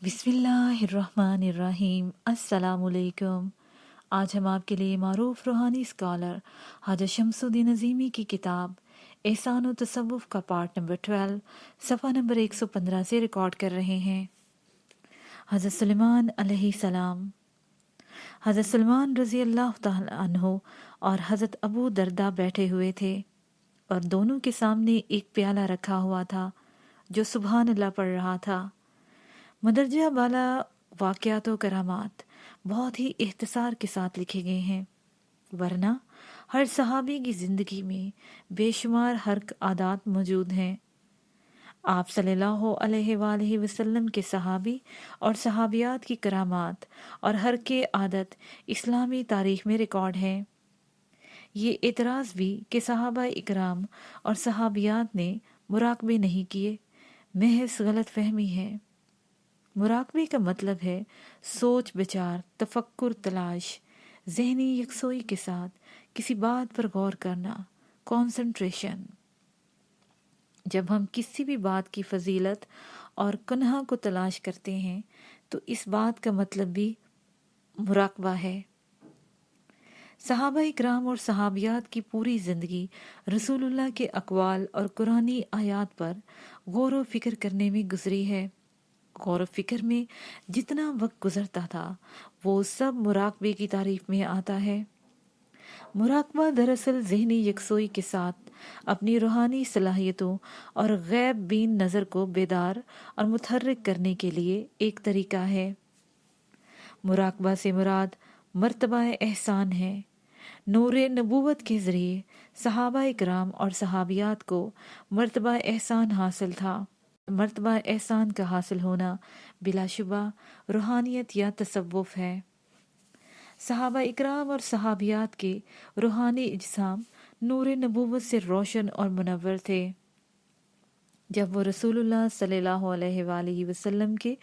बिस्मिल्लाहिर्रहमानिर्रहीम। अस्सलाम वालेकुम। आज हम आपके लिए मारूफ रूहानी स्कॉलर हाजा शमसुद्दीन अज़ीमी की किताब एहसान व तसव्वुफ़ का पार्ट नंबर 12 सफ़ा नंबर 115 से रिकॉर्ड कर रहे हैं। हज़रत सुलेमान अलैहिस्सलाम। हज़रत सलमान रज़ी अल्लाह तआला अन्हो और हज़रत अबू दरदा बैठे हुए थे और दोनों के सामने एक प्याला रखा हुआ था जो सुबहान अल्लाह पढ़ रहा था। मदरजा बाला वाक़यात व करामात बहुत ही इख्तिसार के साथ लिखे गए हैं, वरना हर सहाबी की ज़िंदगी में बेशुमार हर्क आदात मौजूद हैं। आप सल्लल्लाहु अलैहि वसल्लम के सहाबी और सहाबियात की करामात और हर के आदत इस्लामी तारीख़ में रिकॉर्ड है। ये एतराज़ भी कि सहाबा इकराम और सहाबियात ने मुराकबे नहीं किए, महज गलत फहमी है। मुराकबे का मतलब है सोच विचार, तफक्कुर, तलाश, जहनी यकसोई के साथ किसी बात पर गौर करना, कंसंट्रेशन। जब हम किसी भी बात की फजीलत और कुन्हा को तलाश करते हैं तो इस बात का मतलब भी मुराकबा है। सहाबा इकराम और सहाबियात की पूरी ज़िंदगी रसूलुल्लाह के अक़वाल और कुरानी आयात पर गौर व फिक्र करने में गुजरी है। गौर व फिक्र में जितना वक्त गुजरता था वो सब मुराकबे की तारीफ में आता है। मुराकबा दरअसल ज़हनी यकसोई के साथ अपनी रूहानी सलाहियतों और गैब बीन नज़र को बेदार और मुतहर्रिक करने के लिए एक तरीका है। मुराकबा से मुराद मर्तबा एहसान है। नूरे नबूवत के ज़रिए सहाबा इकराम और सहाबियात को मर्तबा एहसान हासिल था। मर्तबा एहसान का हासिल होना बिलाशुबा रूहानियत या तसव्वुफ है। सहाबा इकराम और सहाबियात के रूहानी इज्साम नूर नबूवत से रोशन और मुनव्वर थे। जब वो रसूलुल्लाह सल्लल्लाहु अलैहि वसल्लम के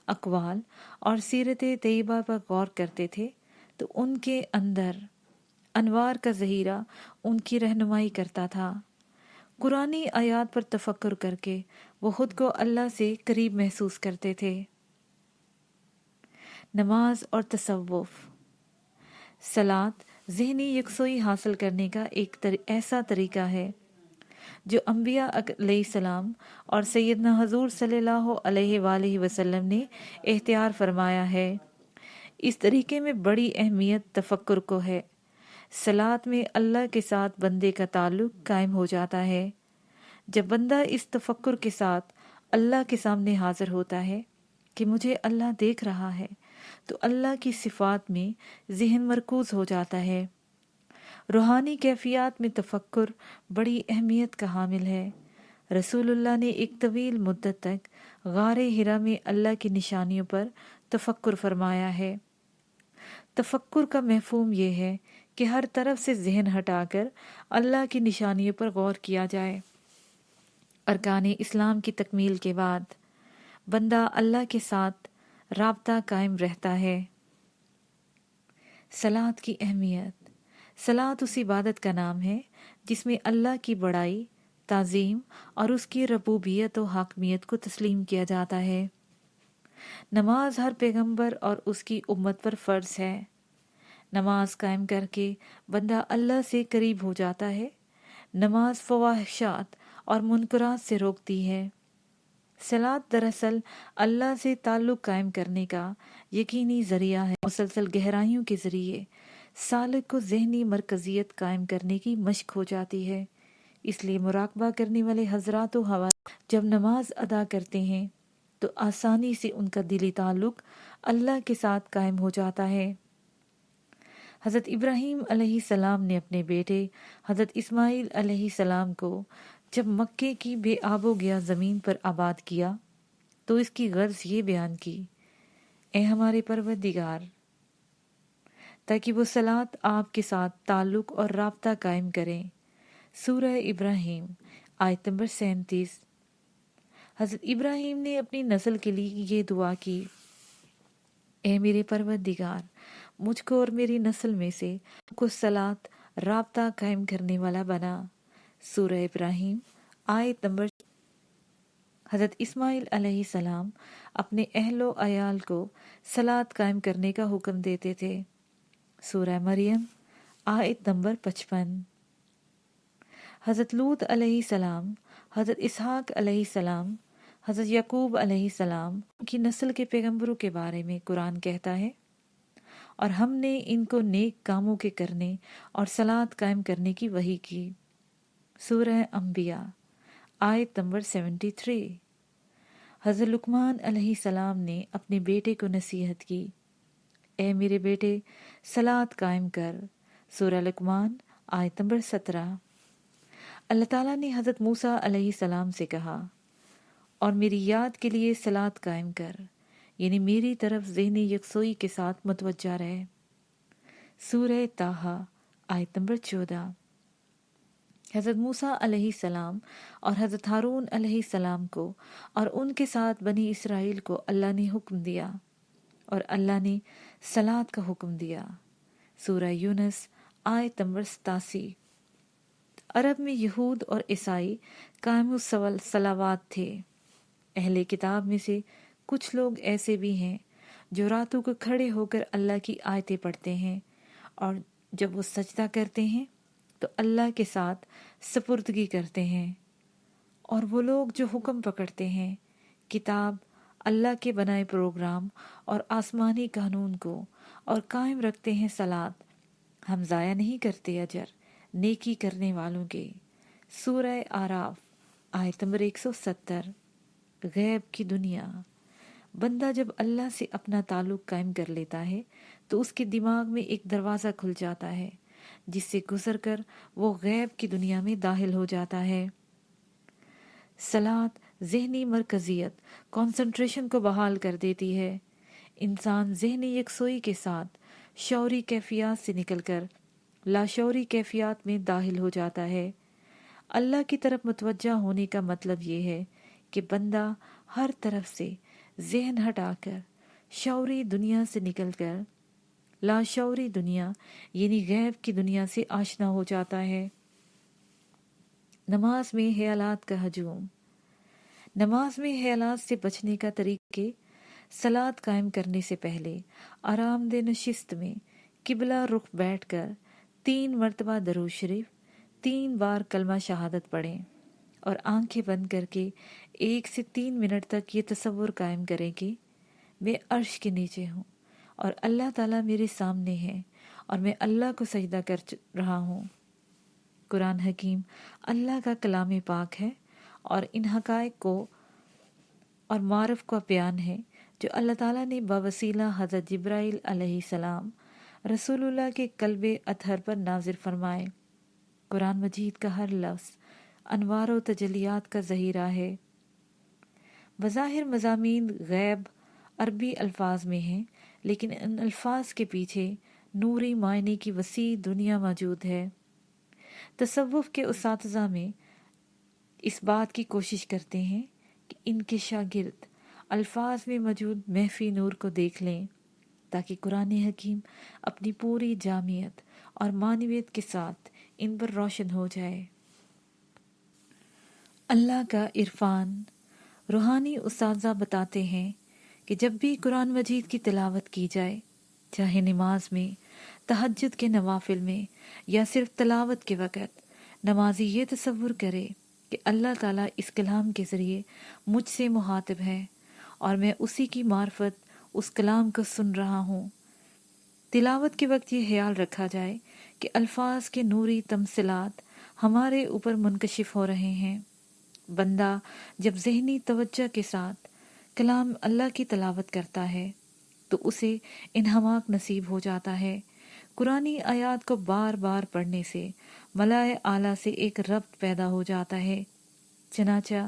अक़वाल और सीरत तैयबा पर गौर करते थे तो उनके अंदर अनवार का ज़हीरा उनकी रहनुमाई करता था। कुरानी आयात पर तफक्कुर करके वो खुद को अल्लाह से करीब महसूस करते थे। नमाज और तसव्वुफ। सलात ज़हनी यकसोई हासिल करने का एक ऐसा तरीका है जो अम्बिया अलैहिस्सलाम और सैयदना हजूर सल्लल्लाहु अलैहि वसल्लम ने इख्तियार फरमाया है। इस तरीके में बड़ी अहमियत तफक्कुर को है। सलात में अल्लाह के साथ बंदे का ताल्लुक कायम हो जाता है। जब बंदा इस तफक्कुर के साथ अल्लाह के सामने हाजिर होता है कि मुझे अल्लाह देख रहा है तो अल्लाह की सिफात में जहन मरकूज हो जाता है। रूहानी कैफियत में तफक्कुर बड़ी अहमियत का हामिल है। रसूलुल्लाह ने एक तवील मुद्दत तक गारे हिरा में अल्लाह की निशानियों पर तफक्कुर फरमाया है। तफक्कुर का मफ़हूम ये है कि हर तरफ से जहन हटाकर अल्लाह की निशानियों पर गौर किया जाए। अरकान इस्लाम की तकमील के बाद बंदा अल्लाह के साथ राब्ता कायम रहता है। सलात की अहमियत। सलात उस इबादत का नाम है जिसमें अल्लाह की बड़ाई, ताज़ीम और उसकी रबूबियत व हाकमियत को तस्लीम किया जाता है। नमाज हर पैगंबर और उसकी उम्मत पर फ़र्ज है। नमाज कायम करके बंदा अल्लाह से करीब हो जाता है। नमाज फ़वाहिशात और मुनकरात से रोकती है। सलात दरअसल अल्लाह से ताल्लुक़ कायम करने का यकीनी ज़रिया है। मुसलसल गहराइयों के ज़रिए सालिक को ज़हनी मरकज़ियत कायम करने की मशक हो जाती है। इसलिए मुराकबा करने वाले हज़रात व हवा जब नमाज अदा करते हैं तो आसानी से उनका दिली ताल्लुक़ अल्लाह के साथ कायम हो जाता है। हज़रत इब्राहीम अलैहिस्सलाम ने अपने बेटे हज़रत इस्माईल अलैहिस्सलाम को जब मक्के की बेआबो गया ज़मीन पर आबाद किया तो इसकी गर्ज ये बयान की, ए हमारे परवरदिगार, ताकि वो सलात आपके साथ ताल्लुक़ और राब्ता कायम करें। सूरह इब्राहीम आयत नंबर 37। हज़रत इब्राहीम ने अपनी नस्ल के लिए ये दुआ की, ए मेरे परवरदिगार, मुझको और मेरी नस्ल में से को सलात राब्ता कायम करने वाला बना। सूरह इब्राहीम आयत नंबर। حضرت اسماعیل علیہ السلام اپنے اہل و عیال کو صلاۃ قائم کرنے کا حکم دیتے تھے۔ سورہ مریم آیت نمبر 55۔ حضرت لوط علیہ السلام، حضرت اسحاق علیہ السلام، حضرت یعقوب علیہ السلام کی نسل کے پیغمبروں کے بارے میں قرآن کہتا ہے، اور ہم نے ان کو نیک کاموں کے کرنے اور صلاۃ قائم کرنے کی وحی کی۔ سورہ انبیاء آیت نمبر 73۔ حضرت لقمان علیہ السلام نے اپنے بیٹے کو نصیحت کی، اے میرے بیٹے صلاۃ قائم کر۔ سورہ لقمان آیت نمبر 17۔ اللہ تعالیٰ نے حضرت موسیٰ علیہ السلام سے کہا، اور میری یاد کے لیے صلاۃ قائم کر، یعنی میری طرف ذہنی یکسوئی کے ساتھ متوجہ رہے۔ سورہ طٰہٰ آیت نمبر 14۔ حضرت موسیٰ علیہ السلام اور حضرت ہارون علیہ السلام کو اور ان کے ساتھ بنی اسرائیل کو اللہ نے حکم دیا، اور اللہ نے صلاۃ کا حکم دیا۔ سورہ یونس آیت نمبر 87۔ عرب میں یہود اور عیسائی قائم الصلوات تھے۔ اہل کتاب میں سے کچھ لوگ ایسے بھی ہیں جو راتوں کو کھڑے ہو کر اللہ کی آیتیں پڑھتے ہیں، اور جب وہ سجدہ کرتے ہیں تو اللہ کے ساتھ سپردگی کرتے ہیں۔ اور وہ لوگ جو حکم پکڑتے ہیں، کتاب، اللہ کے بنائے پروگرام اور آسمانی قانون کو، اور قائم رکھتے ہیں صلاۃ، ہم ضائع نہیں کرتے اجر نیکی کرنے والوں کے۔ سورہ اعراف آیت نمبر 170۔ غیب کی دنیا۔ بندہ جب اللہ سے اپنا تعلق قائم کر لیتا ہے تو اس کے دماغ میں ایک دروازہ کھل جاتا ہے جس سے گزر کر وہ غیب کی دنیا میں داخل ہو جاتا ہے۔ صلاۃ ذہنی مرکزیت، کنسنٹریشن کو بحال کر دیتی ہے۔ انسان ذہنی یکسوئی کے ساتھ شعوری کیفیات سے نکل کر لاشعوری کیفیات میں داخل ہو جاتا ہے۔ اللہ کی طرف متوجہ ہونے کا مطلب یہ ہے کہ بندہ ہر طرف سے ذہن ہٹا کر شعوری دنیا سے نکل کر لاشعوری دنیا یعنی غیب کی دنیا سے آشنا ہو جاتا ہے۔ نماز میں خیالات کا ہجوم۔ نماز میں خیالات سے بچنے کا طریقے: صلاۃ قائم کرنے سے پہلے آرام دہ نشست میں قبلہ رخ بیٹھ کر 3 مرتبہ درود شریف، 3 بار کلمہ شہادت پڑھیں، اور آنکھیں بند کر کے 1 سے 3 منٹ تک یہ تصور قائم کریں کہ میں عرش کے نیچے ہوں اور اللہ تعالیٰ میرے سامنے ہے اور میں اللہ کو سجدہ کر رہا ہوں۔ قرآن حکیم اللہ کا کلام پاک ہے اور ان حقائق کو اور معرف کا بیان ہے جو اللہ تعالیٰ نے بوسیلہ حضرت جبرائیل علیہ السلام رسول اللہ کے قلب اطہر پر نازل فرمائے۔ قرآن مجید کا ہر لفظ انوار و تجلیات کا ذخیرہ ہے۔ بظاہر مضامین غیب عربی الفاظ میں ہیں، لیکن ان الفاظ کے پیچھے نوری معنی کی وسیع دنیا موجود ہے۔ تصوف کے اساتذہ میں اس بات کی کوشش کرتے ہیں کہ ان کے شاگرد الفاظ میں موجود مخفی نور کو دیکھ لیں تاکہ قرآن حکیم اپنی پوری جامعیت اور معنویت کے ساتھ ان پر روشن ہو جائے۔ اللہ کا عرفان۔ روحانی اساتذہ بتاتے ہیں کہ جب بھی قرآن مجید کی تلاوت کی جائے، چاہے نماز میں، تہجد کے نوافل میں یا صرف تلاوت کے وقت، نمازی یہ تصور کرے کہ اللہ تعالیٰ اس کلام کے ذریعے مجھ سے مخاطب ہے اور میں اسی کی معرفت اس کلام کو سن رہا ہوں۔ تلاوت کے وقت یہ خیال رکھا جائے کہ الفاظ کے نوری تمثلات ہمارے اوپر منکشف ہو رہے ہیں۔ بندہ جب ذہنی توجہ کے ساتھ کلام اللہ کی تلاوت کرتا ہے تو اسے انہماک نصیب ہو جاتا ہے۔ قرآنی آیات کو بار بار پڑھنے سے ملائے اعلیٰ سے ایک ربط پیدا ہو جاتا ہے، چنانچہ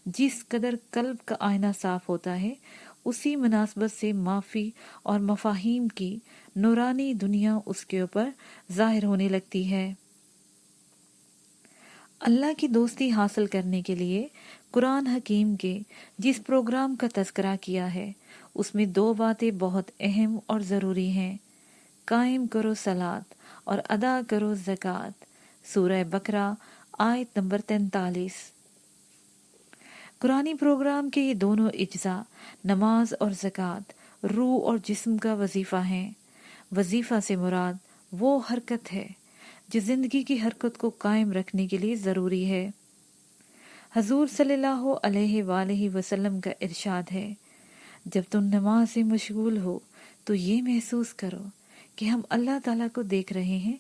جس قدر قلب کا آئینہ صاف ہوتا ہے اسی مناسبت سے معافی اور مفاہیم کی نورانی دنیا اس کے اوپر ظاہر ہونے لگتی ہے۔ اللہ کی دوستی حاصل کرنے کے لیے قرآن حکیم کے جس پروگرام کا تذکرہ کیا ہے اس میں 2 باتیں بہت اہم اور ضروری ہیں: قائم کرو صلاۃ اور ادا کرو زکوٰۃ۔ سورہ بقرہ آیت نمبر 43۔ कुरानी प्रोग्राम के ये दोनों इज्जा नमाज और ज़कात रूह और जिस्म का वजीफ़ा हैं। वजीफ़ा से मुराद वो हरकत है जो ज़िंदगी की हरकत को कायम रखने के लिए ज़रूरी है। हजूर सल्लल्लाहु अलैहि वसल्लम का इरशाद है, जब तुम नमाज से मशगूल हो तो ये महसूस करो कि हम अल्लाह ताला को देख रहे हैं,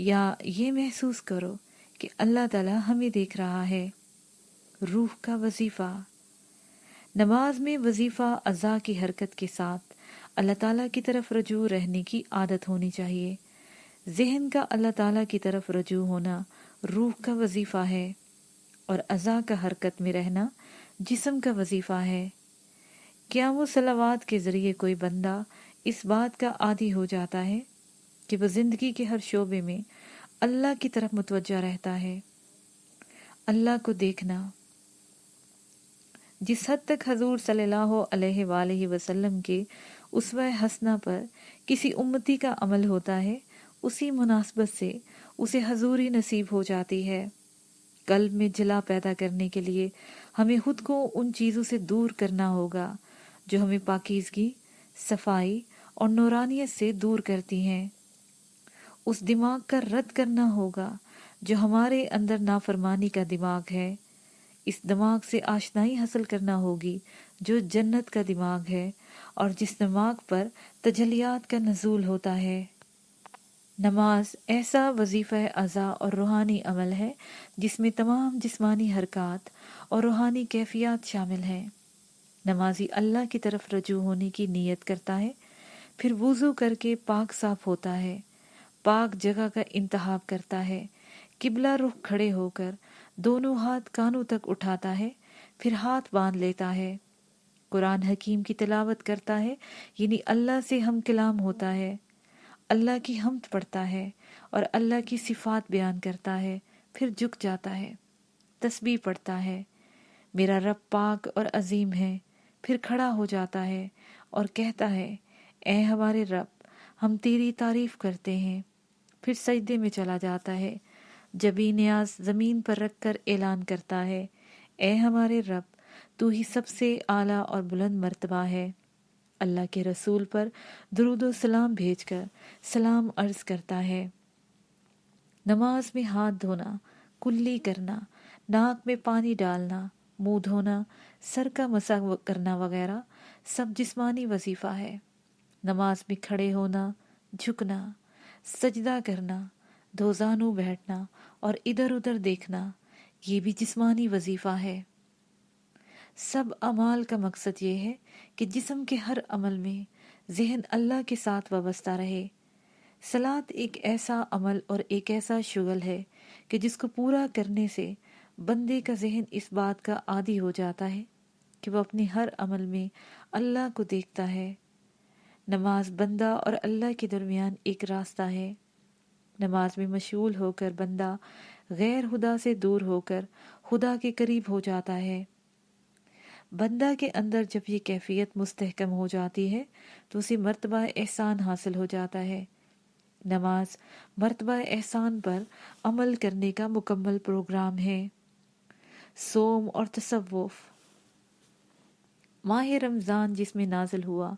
या ये महसूस करो कि अल्लाह ताला हमें देख रहा है। रूह का वजीफ़ा। नमाज में वजीफ़ा अज़ा की हरकत के साथ अल्लाह ताला की तरफ रजू रहने की आदत होनी चाहिए। ज़हन का अल्लाह ताला की तरफ रजू होना रूह का वजीफ़ा है और अज़ा का हरकत में रहना जिस्म का वजीफ़ा है। क्या वो सलावात के ज़रिए कोई बंदा इस बात का आदी हो जाता है कि वह ज़िंदगी के हर शोबे में अल्लाह की तरफ मुतवज्जा रहता है। अल्लाह को देखना। जिस हद तक हजूर सल्लल्लाहु अलैहि वसल्लम के उसवा हसना पर किसी उम्मती का अमल होता है, उसी मुनासबत से उसे हजूरी नसीब हो जाती है। कल्ब में जला पैदा करने के लिए हमें खुद को उन चीज़ों से दूर करना होगा जो हमें पाकीज़गी, सफाई और नूरानियत से दूर करती हैं। उस दिमाग का रद्द करना होगा जो हमारे अंदर नाफरमानी का दिमाग है। इस दिमाग से आशनाई हासिल करना होगी जो जन्नत का दिमाग है और जिस दिमाग पर तजलियात का नज़ूल होता है। नमाज ऐसा वजीफ़ा अज़ा और रूहानी अमल है जिसमें तमाम जिस्मानी हरकत और रूहानी कैफियत शामिल हैं। नमाजी अल्लाह की तरफ रजू होने की नीयत करता है, फिर वुज़ू करके पाक साफ होता है, पाक जगह का इंतखाब करता है, किबला रुख खड़े होकर दोनों हाथ कानों तक उठाता है, फिर हाथ बांध लेता है, कुरान हकीम की तिलावत करता है, यानी अल्लाह से हम कलाम होता है, अल्लाह की हम्द पढ़ता है और अल्लाह की सिफात बयान करता है, फिर झुक जाता है, तस्बीह पढ़ता है, मेरा रब पाक और अजीम है, फिर खड़ा हो जाता है और कहता है, ऐ हमारे रब, हम तेरी तारीफ करते हैं, फिर सजदे में चला जाता है, जबी नियाज ज़मीन पर रखकर ऐलान करता है, ऐ हमारे रब, तू ही सबसे आला और बुलंद मर्तबा है। अल्लाह के रसूल पर दुरूद व सलाम भेजकर सलाम अर्ज करता है। नमाज में हाथ धोना, कुल्ली करना, नाक में पानी डालना, मुंह धोना, सर का मसा करना वगैरह सब जिस्मानी वजीफ़ा है। नमाज में खड़े होना, झुकना, सजदा करना, दोजानू बैठना और इधर उधर देखना, ये भी जिस्मानी वजीफ़ा है। सब अमाल का मकसद ये है कि जिस्म के हर अमल में ज़हन अल्लाह के साथ वाबस्ता रहे। सलात एक ऐसा अमल और एक ऐसा शुगल है कि जिसको पूरा करने से बंदे का ज़हन इस बात का आदी हो जाता है कि वह अपने हर अमल में अल्लाह को देखता है। नमाज बंदा और अल्लाह के दरमियान एक रास्ता है। नमाज में मशगूल होकर बंदा गैर खुदा से दूर होकर खुदा के करीब हो जाता है। बंदा के अंदर जब ये कैफियत मुस्तहकम हो जाती है तो उसे मर्तबा एहसान हासिल हो जाता है। नमाज मर्तबा एहसान पर अमल करने का मुकम्मल प्रोग्राम है। सोम और तसव्वुफ। माह रमज़ान जिसमें नाजिल हुआ,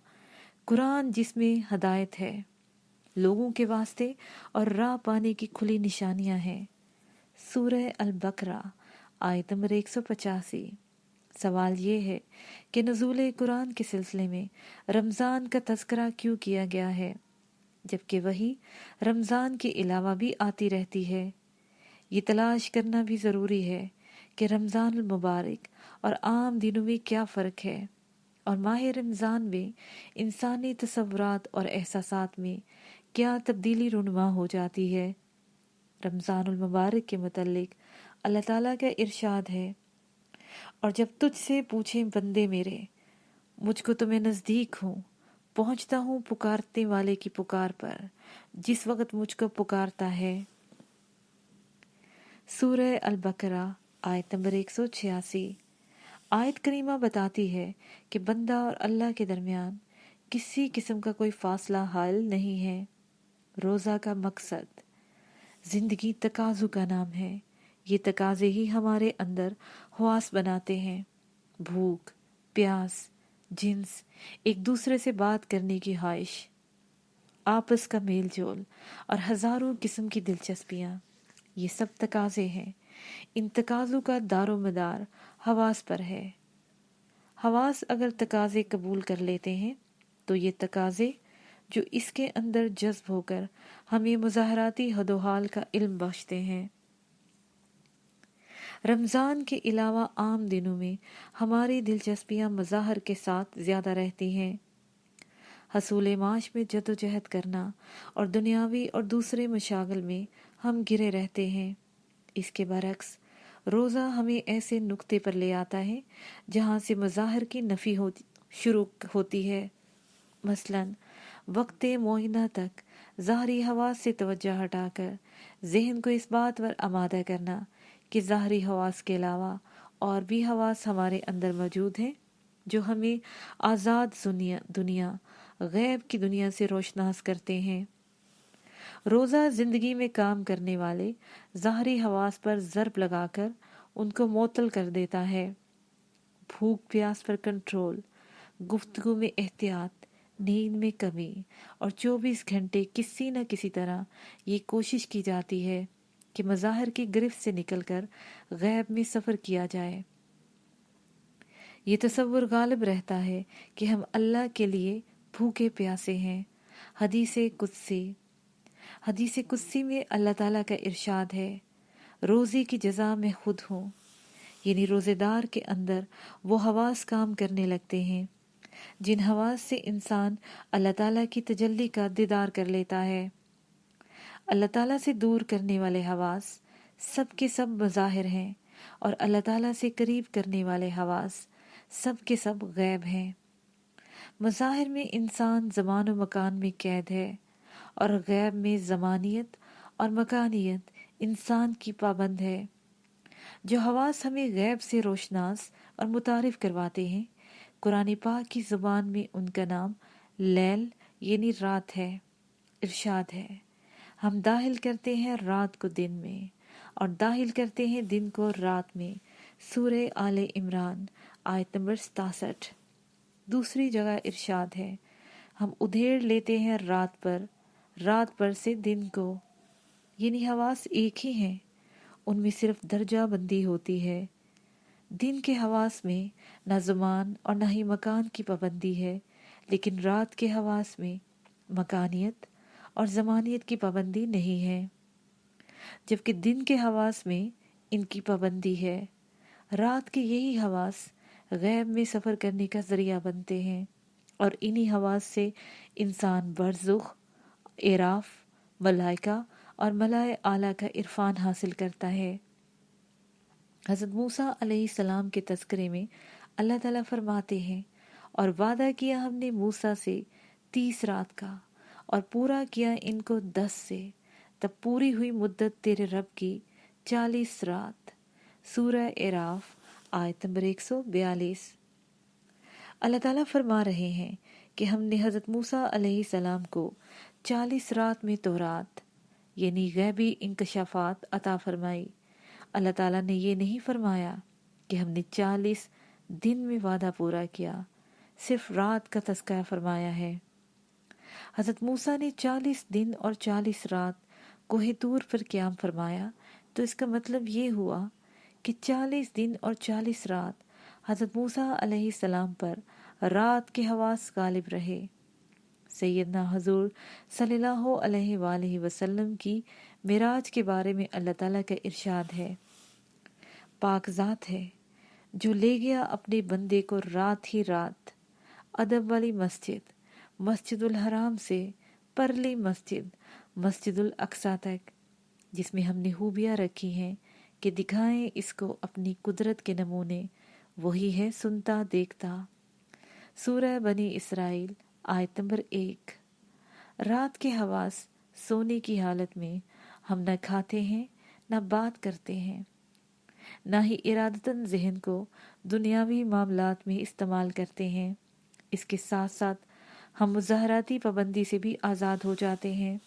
कुरान जिसमें हदायत है, लोगों के वास्ते और राह पाने की खुली निशानियां हैं। सूरह अल बकरा आयत नंबर 185। सवाल ये है कि नुज़ूल कुरान के सिलसिले में रमज़ान का तज़किरा क्यों किया गया है, जबकि वही रमज़ान के अलावा भी आती रहती है। ये तलाश करना भी ज़रूरी है कि रमज़ान मुबारक और आम दिनों में क्या फ़र्क है और माह रमज़ान में इंसानी तसव्वुरात और एहसासात में क्या तब्दीली रुनुमा हो जाती है। रमज़ानुल मुबारक के मुतल्लिक अल्लाह ताला का इरशाद है, और जब तुझसे पूछे बंदे मेरे, मुझको तो मैं नज़दीक हूँ, पहुँचता हूँ पुकारने वाले की पुकार पर, जिस वक़्त मुझको पुकारता है। सूरह अल बकरा आयत नंबर 186। आयत करीमा बताती है कि बंदा और अल्लाह के दरमियान किसी किस्म का कोई फासला हाल नहीं है। रोज़ा का मकसद ज़िंदगी तकाज़ु का नाम है। ये तकाज़े ही हमारे अंदर ख्वास बनाते हैं। भूख, प्यास, जिन्स, एक दूसरे से बात करने की ख्वाहिश, आपस का मेल जोल और हजारों किस्म की दिलचस्पियाँ, ये सब तकाजे हैं। इन तकाजों का दारोमदार हवास पर है। हवास अगर तकाजे कबूल कर लेते हैं तो ये तकाजे जो इसके अंदर जज्ब होकर हमें मुजाहराती हदोहाल का इल्म बख्शते हैं। रमज़ान के अलावा आम दिनों में हमारी दिलचस्पियाँ मज़ाहर के साथ ज़्यादा रहती हैं। हसूल माश में जदोजहद करना और दुनियावी और दूसरे मशागल में हम घिरे रहते हैं। इसके बरक्स रोज़ा हमें ऐसे नुक्ते पर ले आता है जहाँ से मज़ाहर की नफ़ी शुरू होती है। मसलन वक्त मोइना तक ज़ाहरी हवास से तवज्जो हटाकर जहन को इस बात पर आमादा करना कि ज़ाहरी हवास के अलावा और भी हवास हमारे अंदर मौजूद हैं जो हमें आज़ाद दुनिया गैब की दुनिया से रोशनास करते हैं। रोज़ा ज़िंदगी में काम करने वाले ज़ाहरी हवास पर ज़रब लगाकर उनको मुअत्तल कर देता है। भूख प्यास पर कंट्रोल, गुफ्तगू में एहतियात, नींद में कमी और 24 घंटे किसी न किसी तरह ये कोशिश की जाती है कि मज़ाहिर की गिरफ्त से निकलकर गैब में सफ़र किया जाए। ये तसव्वुर गालिब रहता है कि हम अल्लाह के लिए भूखे प्यासे हैं। हदीस कुद्सी में अल्लाह ताला का इरशाद है, रोज़ी की जज़ा मैं खुद हूँ। यानी रोज़ेदार के अंदर वो हवास काम करने लगते हैं जिन हवास से इंसान अल्लाह ताला की तजल्ली का दीदार कर लेता है। अल्लाह ताला से दूर करने वाले हवास सब के सब मज़ाहिर हैं और अल्लाह ताला से करीब करने वाले हवास सब के सब गैब हैं। मज़ाहिर में इंसान ज़मान व मकान में कैद है और गैब में ज़मानियत और मकानियत इंसान की पाबंद है। जो हवास हमें गैब से रोशनास और मुतारिफ करवाते हैं, कुरान पाक की ज़ुबान में उनका नाम लैल यानी रात है। इरशाद है, हम दाखिल करते हैं रात को दिन में और दाखिल करते हैं दिन को रात में। सूरह आले इमरान आयत नंबर 67। दूसरी जगह इरशाद है, हम उधेड़ लेते हैं रात पर से दिन को। यानी हवास एक ही हैं, उनमें सिर्फ दर्जा बंदी होती है। दिन के हवास में न ज़ुमान और न ही मकान की पाबंदी है, लेकिन रात के हवास में मकानियत और ज़मानियत की पाबंदी नहीं है, जबकि दिन के हवास में इनकी पाबंदी है। रात के यही हवास गैब में सफ़र करने का ज़रिया बनते हैं और इन्हीं हवास से इंसान बरज़ुख, एराफ, मलाइका और मलाए आला का इरफान हासिल करता है। हज़रत मूसा अलैहिस्सलाम के तज़किरे में अल्लाह ताला फरमाते हैं, और वादा किया हमने मूसा से 30 रात का और पूरा किया इनको 10 से, तब पूरी हुई मुद्दत तेरे रब की 40 रात। सूरह एराफ आयत नंबर 142। अल्लाह ताला फरमा रहे हैं कि हमने हज़रत मूसा अलैहिस्सलाम को 40 रात में तौरात यानी गैबी इंकशाफात अता फरमाई। अल्लाह ताला ने ये नहीं फरमाया कि हमने 40 दिन में वादा पूरा किया, सिर्फ रात का तज़किरा फरमाया है। हज़रत मूसा ने 40 दिन और 40 रात कोहे तूर पर क़याम फरमाया, तो इसका मतलब ये हुआ कि 40 दिन और 40 रात हज़रत मूसा अलैहिस्सलाम पर रात के हवास गालिब रहे। सैयदना हुज़ूर सल्लल्लाहु अलैहि वसल्लम की मिराज के बारे में अल्लाह ताला का इरशाद है, पाक ज़ात है जो ले गया अपने बंदे को रात ही रात अदब वाली मस्जिद मस्जिदुल हराम से परली मस्जिद मस्जिदुल अक्सा तक, जिसमें हमने खूबियाँ रखी हैं कि दिखाएं इसको अपनी कुदरत के नमूने। वही है सुनता देखता। सूरह बनी इसराइल आयत नंबर 1। रात के हवास सोने की हालत में हम न खाते हैं न बात करते हैं, न ही इरादतन जहन को दुनियावी मामलात में इस्तेमाल करते हैं। इसके साथ साथ हम मुज़ाहराती पाबंदी से भी आज़ाद हो जाते हैं।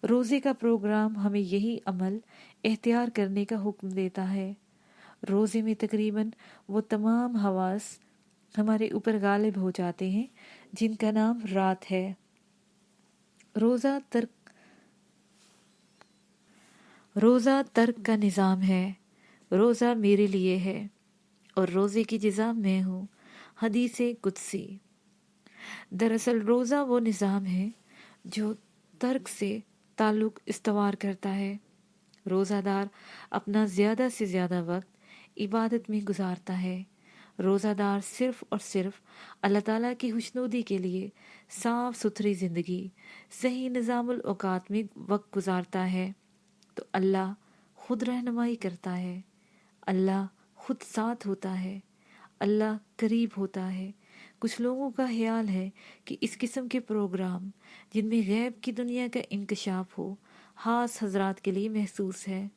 रोज़े का प्रोग्राम हमें यही अमल एख्तियार करने का हुक्म देता है। रोज़े में तकरीबन वो तमाम हवास हमारे ऊपर गालिब हो जाते हैं जिनका नाम रात है। रोज़ा तर्क का निज़ाम है। रोज़ा मेरे लिए है और रोज़े की जज़ा मैं हूँ। हदीसे कुदसी। दरअसल रोज़ा वो निज़ाम है जो तर्क से ताल्लुक़ इस्तवार करता है। रोज़ादार अपना ज़्यादा से ज़्यादा वक्त इबादत में गुजारता है। रोज़ादार सिर्फ़ और सिर्फ अल्लाह ताला की खुशनुदी के लिए साफ़ सुथरी ज़िंदगी, सही निज़ामुल औक़ात में वक्त गुजारता है तो अल्लाह खुद रहनुमाई करता है, अल्लाह खुद साथ होता है, अल्लाह करीब होता है। कुछ लोगों का ख्याल है कि इस किस्म के प्रोग्राम जिनमें गैब की दुनिया का इंकशाफ हो खास हजरात के लिए महसूस है।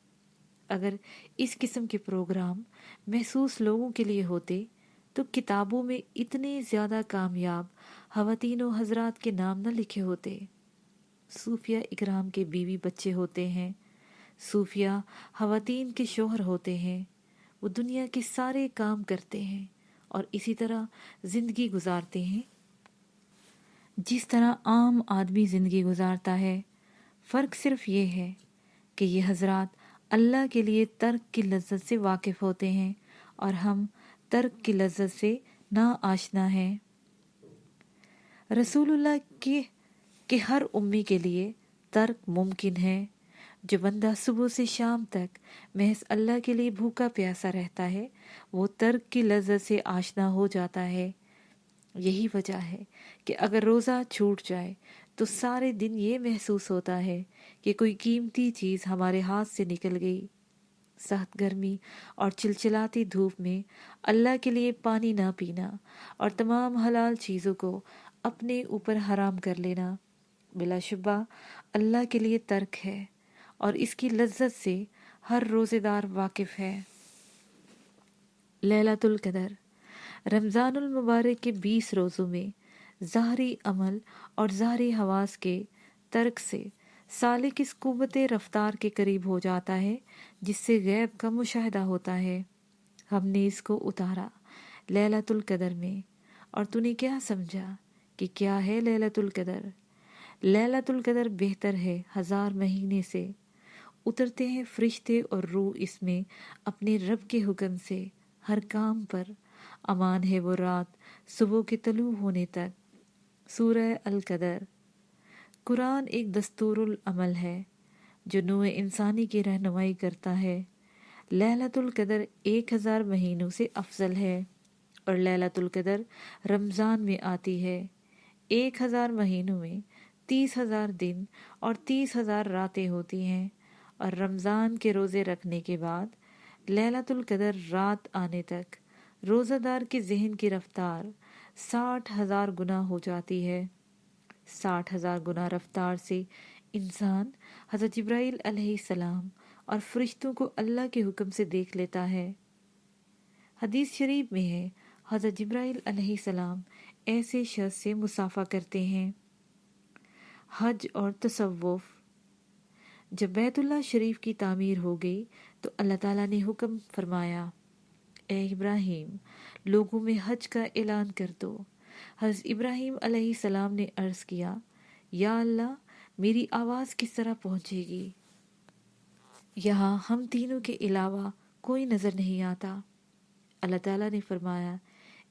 अगर इस किस्म के प्रोग्राम महसूस लोगों के लिए होते तो किताबों में इतने ज़्यादा कामयाब ख़वातीन हजरात के नाम न लिखे होते। सूफिया इकराम के बीवी बच्चे होते हैं, सूफिया ख़वातीन के शोहर होते हैं, वो दुनिया के सारे काम करते हैं और इसी तरह ज़िंदगी गुजारते हैं जिस तरह आम आदमी ज़िंदगी गुजारता है। फ़र्क सिर्फ ये है कि ये हजरात अल्लाह के लिए तर्क की लज्जत से वाकिफ़ होते हैं और हम तर्क की लज्जत से ना आशना हैं। रसूलुल्लाह के हर उम्मी के लिए तर्क मुमकिन है। जो बंदा सुबह से शाम तक महज अल्लाह के लिए भूखा प्यासा रहता है वो तर्क की लज्जत से आशना हो जाता है। यही वजह है कि अगर रोज़ा छूट जाए तो सारे दिन ये महसूस होता है कि कोई कीमती चीज़ हमारे हाथ से निकल गई। सख्त गर्मी और चिलचिलाती धूप में अल्लाह के लिए पानी ना पीना और तमाम हलाल चीज़ों को अपने ऊपर हराम कर लेना बिलाशुबा अल्लाह के लिए तर्क है और इसकी लज्जत से हर रोज़ेदार वाकिफ़ है। लैलतुल क़दर। रमज़ानुल मुबारक के 20 रोज़ों में ज़ाहरी अमल और ज़ाहरी हवास के तर्क से सालिक इस कुव्वत रफ्तार के करीब हो जाता है जिससे गैब का मुशाहिदा होता है। हमने इसको उतारा लैलतुल क़दर में और तूने क्या समझा कि क्या है लैलतुल क़दर? लैलतुल क़दर बेहतर है 1000 महीने से। उतरते हैं फरिश्ते और रूह इसमें अपने रब के हुक्म से। हर काम पर अमान है वो रात सुबह के तलू होने तक। सूरह अल क़दर। कुरान एक दस्तूरुल अमल है जो नूए इंसानी की रहनुमाई करता है। लैलतुल क़दर 1000 महीनों से अफजल है और लैलतुल क़दर रमज़ान में आती है। 1000 महीनों में 30,000 दिन और 30,000 रातें होती हैं और रमज़ान के रोज़े रखने के बाद लैलतुल क़दर रात आने तक रोज़ादार के जहन की रफ्तार 60,000 गुना हो जाती है। 60,000 गुना रफ्तार से इंसान हज़रत जिब्राइल अलैहिस्सलाम और फरिश्तों को अल्लाह के हुक्म से देख लेता है। हदीस शरीफ में है हज़रत जिब्राइल अलैहिस्सलाम ऐसे शख्स से मुसाफा करते हैं। हज और तसव्वुफ। जब बैतुल्लाह शरीफ की तामीर हो गई तो अल्लाह ताला ने हुक्म फरमाया, ए इब्राहिम लोगों में हज का ऐलान कर दो। हज़रत इब्राहिम अलैहिस्सलाम ने अर्ज़ किया, या अल्लाह मेरी आवाज़ किस तरह पहुँचेगी? यहाँ हम तीनों के अलावा कोई नज़र नहीं आता। अल्लाह ताला ने फरमाया,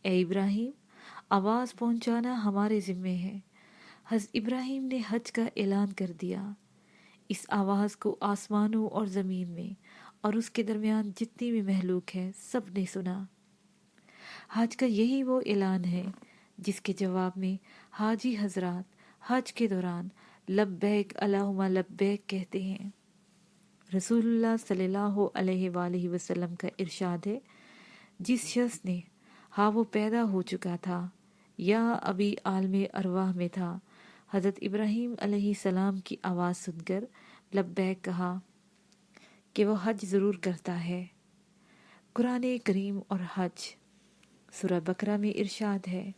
ए इब्राहिम आवाज़ पहुँचाना हमारे ज़िम्मे है। हज़रत इब्राहिम ने हज का ऐलान कर दिया। इस आवाज़ को आसमानों और ज़मीन में और उसके दरमियान जितनी भी महलूक है सब ने सुना। हज का यही वो ऐलान है जिसके जवाब में हाजी हजरात हज के दौरान लब्बैक अल्लाहुम्मा लब्बैक कहते हैं। रसूलुल्लाह सल्लल्लाहु अलैहि वसल्लम का इरशाद है, जिस शख्स ने हाँ वो पैदा हो चुका था या अभी आलमे अरवाह में था, हज़रत इब्राहीम अलैहिस्सलाम की आवाज़ सुनकर लब्बैक कहा कि वो हज ज़रूर करता है। कुरान करीम और हज। सूरह बकरा में इरशाद है,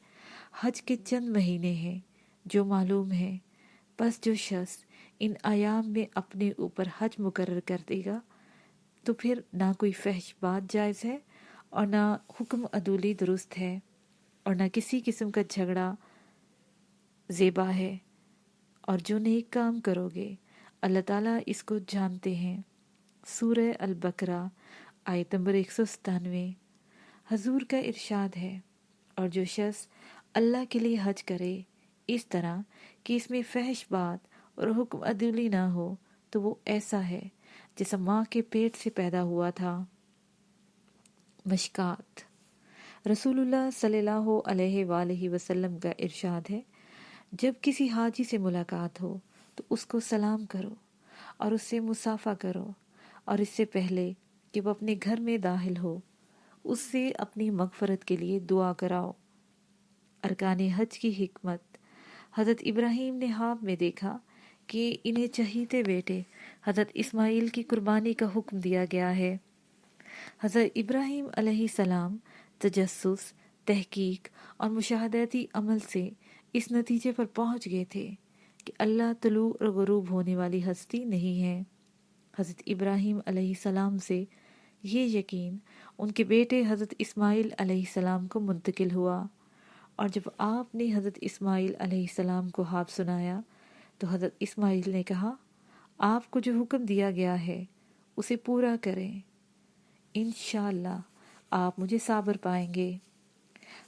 हज के चंद महीने हैं जो मालूम है, बस जो शख्स इन आयाम में अपने ऊपर हज मुकर्रर कर देगा तो फिर ना कोई फहश बात जायज़ है और ना हुक्म अदूली दुरुस्त है और ना किसी किस्म का झगड़ा ज़ेबा है। और जो नेक काम करोगे अल्लाह ताला इसको जानते हैं। सूरह अल बकरा आयत नंबर 197। हजूर का इरशाद है, और जो शख्स अल्लाह के लिए हज करे इस तरह कि इसमें फहश बात और हुक्म अदली ना हो, तो वो ऐसा है जैसा माँ के पेट से पैदा हुआ था। मशकात रसूलुल्लाह सल्लल्लाहु अलैहि वसल्लम का इरशाद है, जब किसी हाजी से मुलाकात हो तो उसको सलाम करो और उससे मुसाफा करो, और इससे पहले कि वो अपने घर में दाखिल हो उससे अपनी मगफरत के लिए दुआ कराओ। अरकान हज की हिकमत। हज़रत इब्राहीम ने ख्वाब में देखा कि इन्हें चहीते बेटे हज़रत इस्माइल की कुर्बानी का हुक्म दिया गया है। हज़रत इब्राहीम अलैहिस्सलाम तजस्सुस, तहकीक और मुशाहदाती अमल से इस नतीजे पर पहुंच गए थे कि अल्लाह तुलू और गुरूब होने वाली हस्ती नहीं है। हज़रत इब्राहीम अलैहिस्सलाम से ये यकीन उनके बेटे हज़रत इस्माइल अलैहिस्सलाम को मुंतकिल हुआ, और जब आपने हज़रत इस्माइल अलैहिस्सलाम को ख्वाब सुनाया तो हज़रत इस्माइल ने कहा, आपको जो हुक्म दिया गया है उसे पूरा करें, इंशाअल्लाह आप मुझे साबर पाएंगे।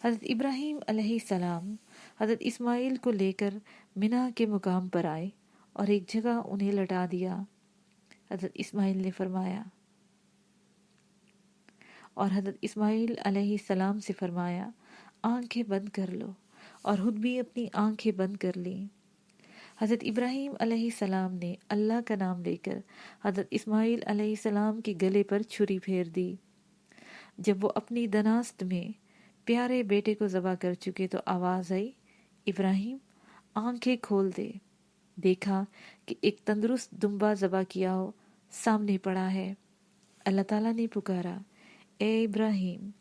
हज़रत इब्राहीम अलैहिस्सलाम हज़रत इस्माइल को लेकर मिना के मुकाम पर आए और एक जगह उन्हें लटा दिया। हज़रत इस्माइल ने फरमाया, और हज़रत इस्माइल अलैहिस्सलाम से फरमाया, आंखें बंद कर लो, और खुद भी अपनी आंखें बंद कर लीं। हज़रत इब्राहीम अलैहिस्सलाम ने अल्लाह का नाम लेकर हज़रत इस्माइल अलैहिस्सलाम के गले पर छुरी फेर दी। जब वो अपनी दनास्त में प्यारे बेटे को ज़बह कर चुके तो आवाज़ आई, इब्राहीम आंखें खोल दे। देखा कि एक तंदुरुस्त दुम्बा ज़बह किया हो सामने पड़ा है। अल्लाह ताला ने पुकारा, ए इब्राहीम,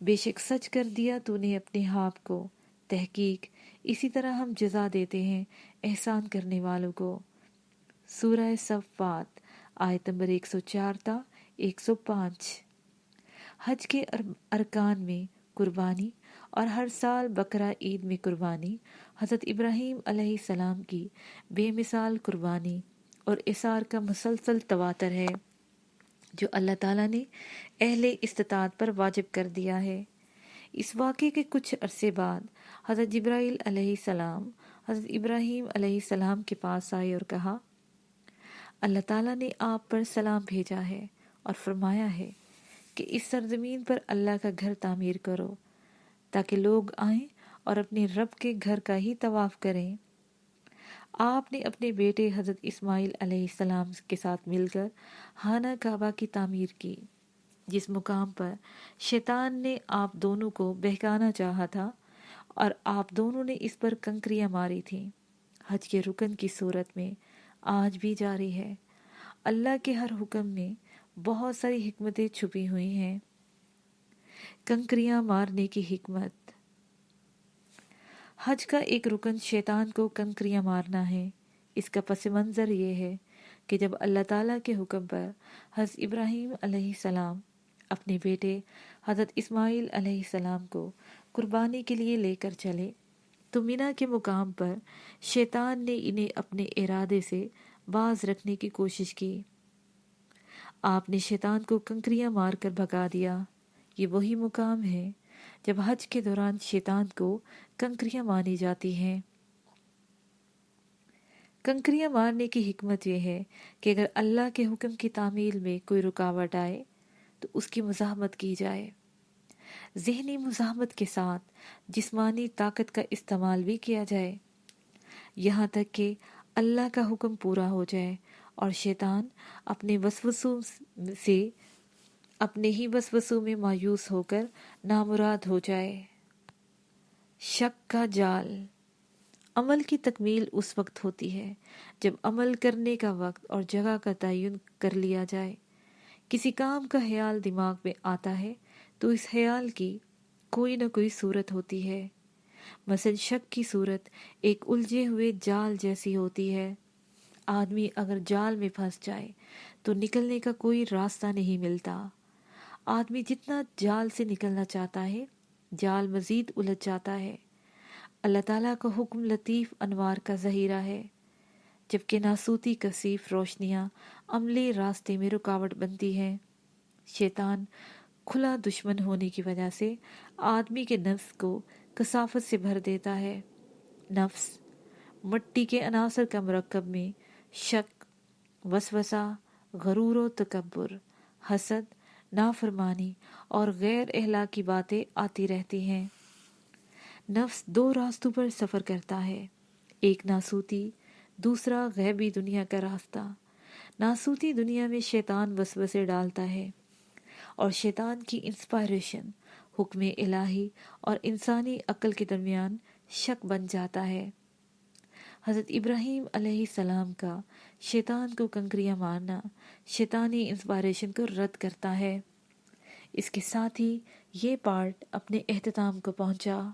बेशक सच कर दिया तूने अपने ख्वाब को। तहकीक इसी तरह हम जज़ा देते हैं एहसान करने वालों को। सूरह सफ़ात आयत नंबर 104 ता 105। हज के अरकान में कुर्बानी और हर साल बकरा ईद में कुर्बानी हज़रत इब्राहीम अलैहिस्सलाम की बेमिसाल कुर्बानी और इसार का मुसलसल तवातर है, जो अल्लाह ताला ने अहले इस्तिताअत पर वाजिब कर दिया है। इस वाक़े के कुछ अरसे बाद हज़रत जिब्राईल अलैहिस्सलाम हज़रत इब्राहीम अलैहिस्सलाम के पास आए और कहा, अल्लाह ताला ने आप पर सलाम भेजा है और फरमाया है कि इस सरजमीन पर अल्लाह का घर तामीर करो ताकि लोग आएं और अपने रब के घर का ही तवाफ़ करें। आपने अपने बेटे हज़रत इस्माइल अलैहिस्सलाम के साथ मिलकर खाना काबा की तामीर की, जिस मुकाम पर शैतान ने आप दोनों को बहकाना चाहा था और आप दोनों ने इस पर कंकरियां मारी थीं। हज के रुकन की सूरत में आज भी जारी है। अल्लाह के हर हुक्म में बहुत सारी हिकमतें छुपी हुई हैं। कंकरियां मारने की हिकमत। हज का एक रुकन शैतान को कंकरियां मारना है। इसका पस मंज़र ये है कि जब अल्लाह ताला के हुक्म पर हज़रत इब्राहीम अलैहिस्सलाम अपने बेटे हज़रत इस्माइल अलैहिस्सलाम को कुर्बानी के लिए लेकर चले तो मिना के मुकाम पर शैतान ने इन्हें अपने इरादे से बाज रखने की कोशिश की। आपने शैतान को कंकरियां मारकर भगा दिया। ये वही मुकाम है जब हज के दौरान शैतान को कंकरियां मारी जाती हैं। कंकरियां मारने की हिकमत यह है कि अगर अल्लाह के हुक्म की तामील में कोई रुकावट आए तो उसकी मुज़ाहमत की जाए। ज़हनी मुज़ाहमत के साथ जिस्मानी ताकत का इस्तेमाल भी किया जाए, यहाँ तक कि अल्लाह का हुक्म पूरा हो जाए और शैतान अपने वसवसों से अपने ही वसवसों में मायूस होकर नामुराद हो जाए। शक का जाल। अमल की तकमील उस वक्त होती है जब अमल करने का वक्त और जगह का तयन कर लिया जाए। किसी काम का ख्याल दिमाग में आता है तो इस ख्याल की कोई न कोई सूरत होती है। मसलन शक की सूरत एक उलझे हुए जाल जैसी होती है। आदमी अगर जाल में फंस जाए تو نکلنے کا کوئی راستہ نہیں ملتا۔ آدمی جتنا جال سے نکلنا چاہتا ہے، جال مزید الجھ جاتا ہے۔ اللہ تعالیٰ کا حکم لطیف انوار کا ذخیرہ ہے، جبکہ ناسوتی کثیف روشنیاں عملی راستے میں رکاوٹ بنتی ہیں۔ شیطان کھلا دشمن ہونے کی وجہ سے آدمی کے نفس کو کثافت سے بھر دیتا ہے۔ نفس مٹی کے عناصر کا مرکب میں شک، وسوسہ، غرور و تکبر، حسد، نافرمانی اور غیر اخلاقی باتیں آتی رہتی ہیں۔ نفس دو راستوں پر سفر کرتا ہے، ایک ناسوتی، دوسرا غیبی دنیا کا راستہ۔ ناسوتی دنیا میں شیطان وسوسے ڈالتا ہے اور شیطان کی انسپائریشن حکم الہی اور انسانی عقل کے درمیان شک بن جاتا ہے۔ حضرت ابراہیم علیہ السلام کا شیطان کو کنکریاں مارنا شیطانی انسپائریشن کو رد کرتا ہے۔ اس کے ساتھ ہی یہ پارٹ اپنے اختتام کو پہنچا۔